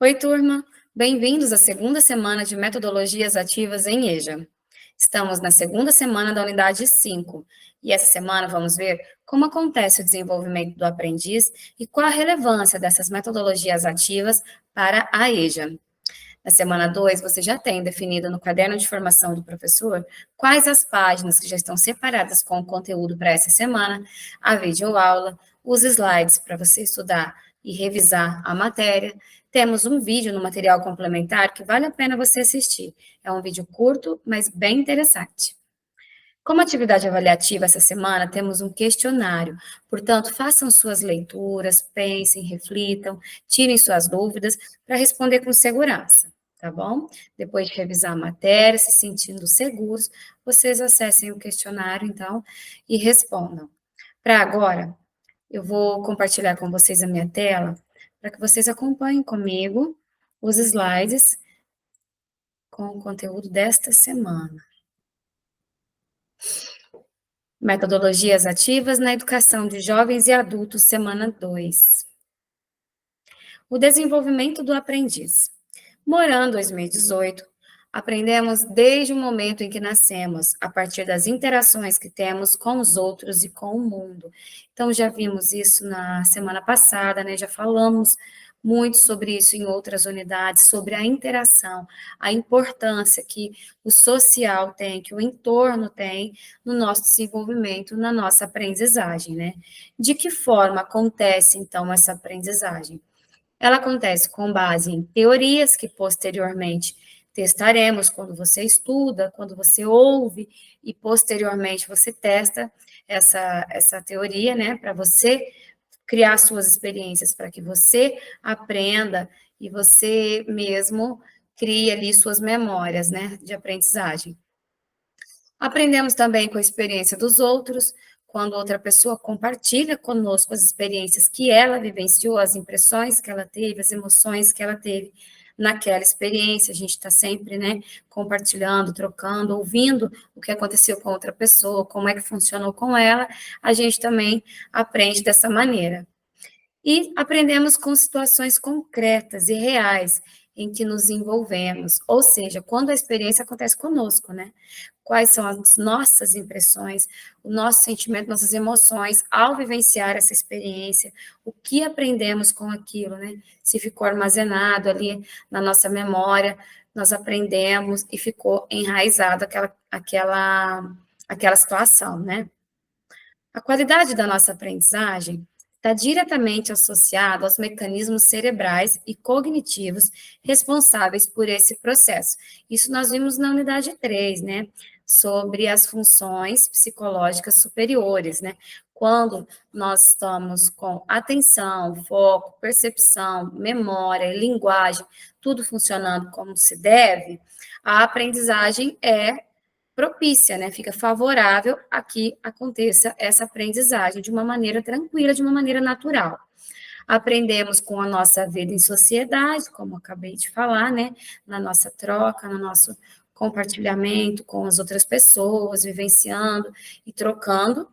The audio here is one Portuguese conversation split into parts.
Oi, turma! Bem-vindos à segunda semana de Metodologias Ativas em EJA. Estamos na segunda semana da unidade 5 e essa semana vamos ver como acontece o desenvolvimento do aprendiz e qual a relevância dessas metodologias ativas para a EJA. Na semana 2, você já tem definido no caderno de formação do professor quais as páginas que já estão separadas com o conteúdo para essa semana, a videoaula, os slides para você estudar e revisar a matéria. Temos um vídeo no material complementar que vale a pena você assistir. É um vídeo curto, mas bem interessante. Como atividade avaliativa essa semana, temos um questionário, portanto, façam suas leituras, pensem, reflitam, tirem suas dúvidas para responder com segurança, tá bom? Depois de revisar a matéria, se sentindo seguros, vocês acessem o questionário, então, e respondam. Para agora, eu vou compartilhar com vocês a minha tela, para que vocês acompanhem comigo os slides com o conteúdo desta semana. Metodologias ativas na educação de jovens e adultos, semana 2. O desenvolvimento do aprendiz. Morando 2018, aprendemos desde o momento em que nascemos, a partir das interações que temos com os outros e com o mundo. Então, já vimos isso na semana passada, né? Já falamos muito sobre isso em outras unidades, sobre a interação, a importância que o social tem, que o entorno tem no nosso desenvolvimento, na nossa aprendizagem, né? De que forma acontece, então, essa aprendizagem? Ela acontece com base em teorias que posteriormente testaremos quando você estuda, quando você ouve e posteriormente você testa essa teoria, né, para você criar suas experiências, para que você aprenda e você mesmo crie ali suas memórias, né, de aprendizagem. Aprendemos também com a experiência dos outros, quando outra pessoa compartilha conosco as experiências que ela vivenciou, as impressões que ela teve, as emoções que ela teve naquela experiência. A gente está sempre, né, compartilhando, trocando, ouvindo o que aconteceu com outra pessoa, como é que funcionou com ela. A gente também aprende dessa maneira. E aprendemos com situações concretas e reais em que nos envolvemos, ou seja, quando a experiência acontece conosco, né? Quais são as nossas impressões, o nosso sentimento, nossas emoções ao vivenciar essa experiência, o que aprendemos com aquilo, né? Se ficou armazenado ali na nossa memória, nós aprendemos e ficou enraizado aquela situação, né? A qualidade da nossa aprendizagem está diretamente associada aos mecanismos cerebrais e cognitivos responsáveis por esse processo. Isso nós vimos na unidade 3, né? Sobre as funções psicológicas superiores, né? Quando nós estamos com atenção, foco, percepção, memória, linguagem, tudo funcionando como se deve, a aprendizagem é propícia, né? Fica favorável a que aconteça essa aprendizagem de uma maneira tranquila, de uma maneira natural. Aprendemos com a nossa vida em sociedade, como acabei de falar, né? Na nossa troca, no nosso compartilhamento com as outras pessoas, vivenciando e trocando.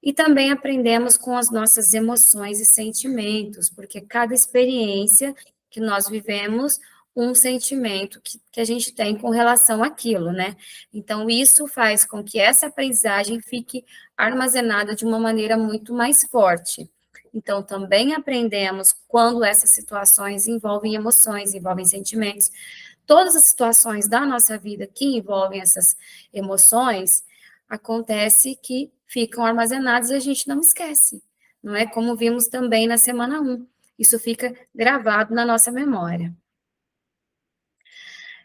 E também aprendemos com as nossas emoções e sentimentos, porque cada experiência que nós vivemos, um sentimento que a gente tem com relação àquilo, né? Então, isso faz com que essa aprendizagem fique armazenada de uma maneira muito mais forte. Então, também aprendemos quando essas situações envolvem emoções, envolvem sentimentos. Todas as situações da nossa vida que envolvem essas emoções, acontece que ficam armazenados e a gente não esquece, não é? Como vimos também na semana 1. Isso fica gravado na nossa memória.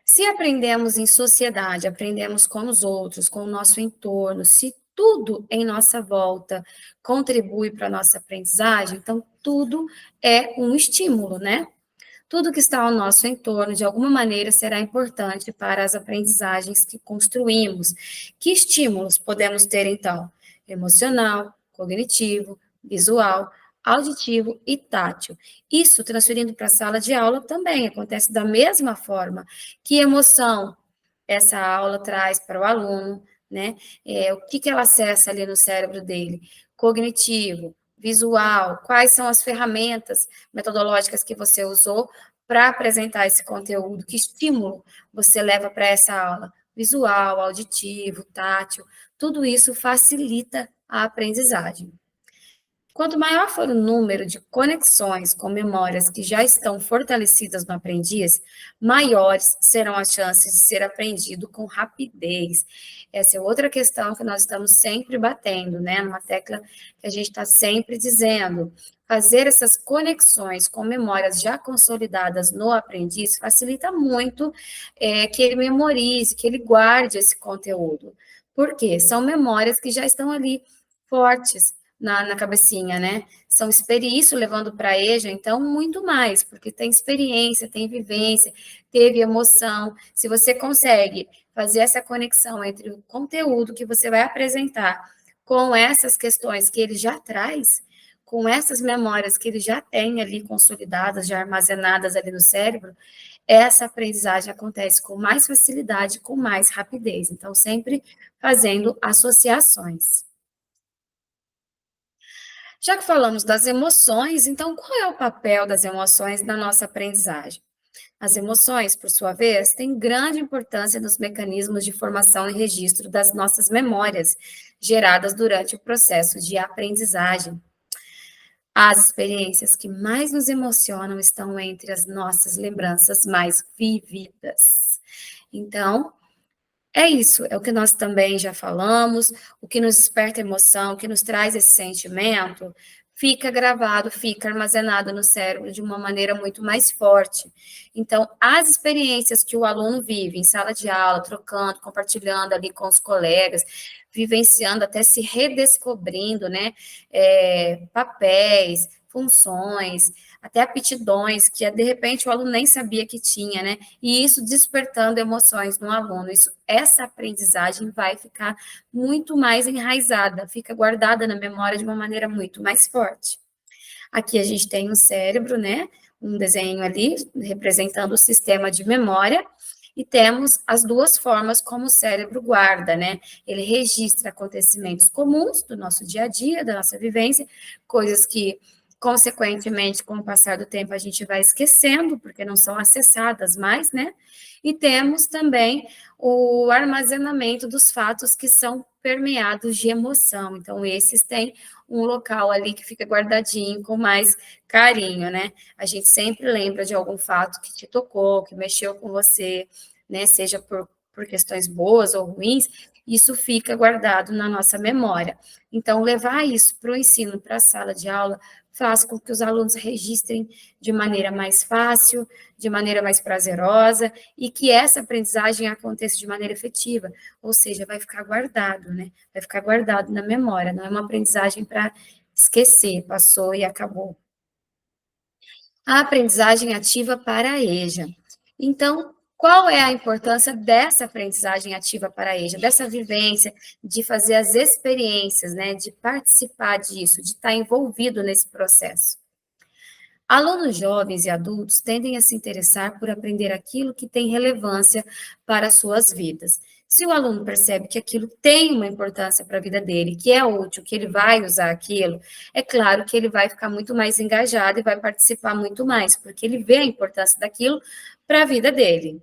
Se aprendemos em sociedade, aprendemos com os outros, com o nosso entorno, se tudo em nossa volta contribui para a nossa aprendizagem, então tudo é um estímulo, né? Tudo que está ao nosso entorno, de alguma maneira, será importante para as aprendizagens que construímos. Que estímulos podemos ter, então? Emocional, cognitivo, visual, auditivo e tátil. Isso, transferindo para a sala de aula, também acontece da mesma forma. Que emoção essa aula traz para o aluno, né? O que ela acessa ali no cérebro dele? Cognitivo, visual, quais são as ferramentas metodológicas que você usou para apresentar esse conteúdo, que estímulo você leva para essa aula, visual, auditivo, tátil, tudo isso facilita a aprendizagem. Quanto maior for o número de conexões com memórias que já estão fortalecidas no aprendiz, maiores serão as chances de ser aprendido com rapidez. Essa é outra questão que nós estamos sempre batendo, né? Uma tecla que a gente está sempre dizendo. Fazer essas conexões com memórias já consolidadas no aprendiz facilita muito que ele memorize, que ele guarde esse conteúdo. Por quê? São memórias que já estão ali fortes na cabecinha, né? São isso levando para a EJA, então, muito mais, porque tem experiência, tem vivência, teve emoção. Se você consegue fazer essa conexão entre o conteúdo que você vai apresentar com essas questões que ele já traz, com essas memórias que ele já tem ali consolidadas, já armazenadas ali no cérebro, essa aprendizagem acontece com mais facilidade, com mais rapidez. Então, sempre fazendo associações. Já que falamos das emoções, então qual é o papel das emoções na nossa aprendizagem? As emoções, por sua vez, têm grande importância nos mecanismos de formação e registro das nossas memórias, geradas durante o processo de aprendizagem. As experiências que mais nos emocionam estão entre as nossas lembranças mais vividas. Então, é isso, é o que nós também já falamos, o que nos desperta emoção, o que nos traz esse sentimento, fica gravado, fica armazenado no cérebro de uma maneira muito mais forte. Então, as experiências que o aluno vive em sala de aula, trocando, compartilhando ali com os colegas, vivenciando, até se redescobrindo, né, papéis, funções, até aptidões que de repente o aluno nem sabia que tinha, né? E isso despertando emoções no aluno. Essa aprendizagem vai ficar muito mais enraizada, fica guardada na memória de uma maneira muito mais forte. Aqui a gente tem um cérebro, né? Um desenho ali representando o sistema de memória. E temos as duas formas como o cérebro guarda, né? Ele registra acontecimentos comuns do nosso dia a dia, da nossa vivência, coisas que consequentemente, com o passar do tempo, a gente vai esquecendo, porque não são acessadas mais, né? E temos também o armazenamento dos fatos que são permeados de emoção. Então, esses têm um local ali que fica guardadinho com mais carinho, né? A gente sempre lembra de algum fato que te tocou, que mexeu com você, né? Seja por questões boas ou ruins, isso fica guardado na nossa memória. Então, levar isso para o ensino, para a sala de aula, faz com que os alunos registrem de maneira mais fácil, de maneira mais prazerosa, e que essa aprendizagem aconteça de maneira efetiva, ou seja, vai ficar guardado, né? Vai ficar guardado na memória, não é uma aprendizagem para esquecer, passou e acabou. A aprendizagem ativa para a EJA. Então, qual é a importância dessa aprendizagem ativa para a EJA, dessa vivência, de fazer as experiências, né, de participar disso, de estar envolvido nesse processo? Alunos jovens e adultos tendem a se interessar por aprender aquilo que tem relevância para as suas vidas. Se o aluno percebe que aquilo tem uma importância para a vida dele, que é útil, que ele vai usar aquilo, é claro que ele vai ficar muito mais engajado e vai participar muito mais, porque ele vê a importância daquilo para a vida dele.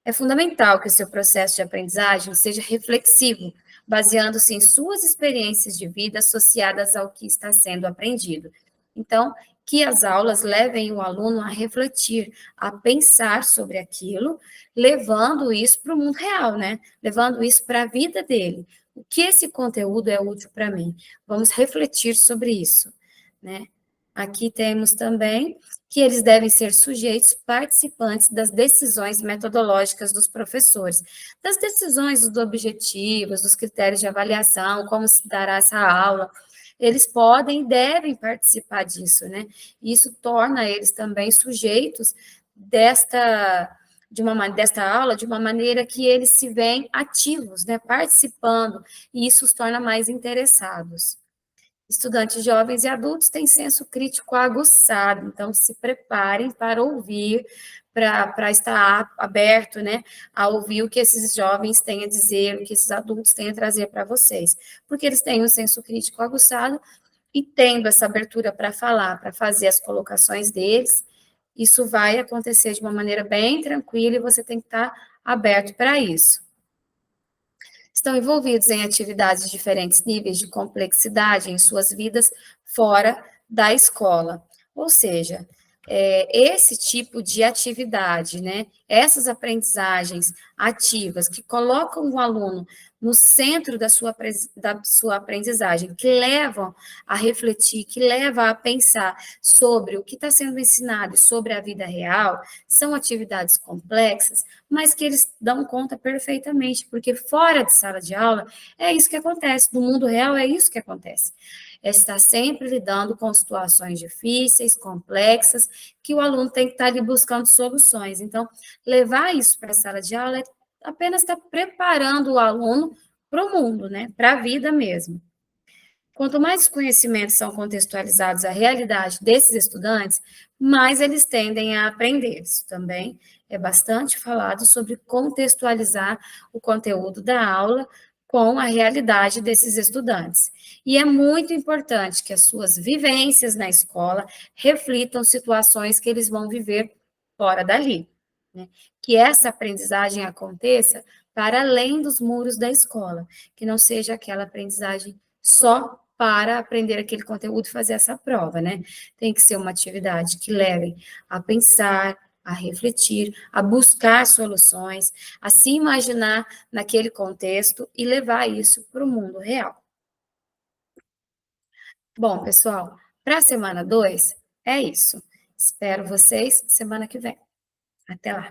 É fundamental que o seu processo de aprendizagem seja reflexivo, baseando-se em suas experiências de vida associadas ao que está sendo aprendido. Então, que as aulas levem o aluno a refletir, a pensar sobre aquilo, levando isso para o mundo real, né? Levando isso para a vida dele. O que esse conteúdo é útil para mim? Vamos refletir sobre isso, né? Aqui temos também que eles devem ser sujeitos participantes das decisões metodológicas dos professores, das decisões dos objetivos, dos critérios de avaliação, como se dará essa aula. Eles podem e devem participar disso, né? Isso torna eles também sujeitos desta aula de uma maneira que eles se veem ativos, né? Participando, e isso os torna mais interessados. Estudantes jovens e adultos têm senso crítico aguçado, então se preparem para ouvir, para estar aberto, né, a ouvir o que esses jovens têm a dizer, o que esses adultos têm a trazer para vocês, porque eles têm um senso crítico aguçado, e tendo essa abertura para falar, para fazer as colocações deles, isso vai acontecer de uma maneira bem tranquila e você tem que estar aberto para isso. Estão envolvidos em atividades de diferentes níveis de complexidade em suas vidas fora da escola. Ou seja, esse tipo de atividade, né, essas aprendizagens ativas que colocam o aluno no centro da sua aprendizagem, que levam a refletir, que levam a pensar sobre o que está sendo ensinado e sobre a vida real, são atividades complexas, mas que eles dão conta perfeitamente, porque fora de sala de aula é isso que acontece, no mundo real é isso que acontece. É estar sempre lidando com situações difíceis, complexas, que o aluno tem que estar ali buscando soluções. Então, levar isso para a sala de aula é apenas estar preparando o aluno para o mundo, né? Para a vida mesmo. Quanto mais os conhecimentos são contextualizados à realidade desses estudantes, mais eles tendem a aprender. Isso também é bastante falado sobre contextualizar o conteúdo da aula com a realidade desses estudantes. E é muito importante que as suas vivências na escola reflitam situações que eles vão viver fora dali, né? Que essa aprendizagem aconteça para além dos muros da escola, que não seja aquela aprendizagem só para aprender aquele conteúdo e fazer essa prova, né? Tem que ser uma atividade que leve a pensar, a refletir, a buscar soluções, a se imaginar naquele contexto e levar isso para o mundo real. Bom, pessoal, para a semana 2 é isso. Espero vocês semana que vem. Até lá.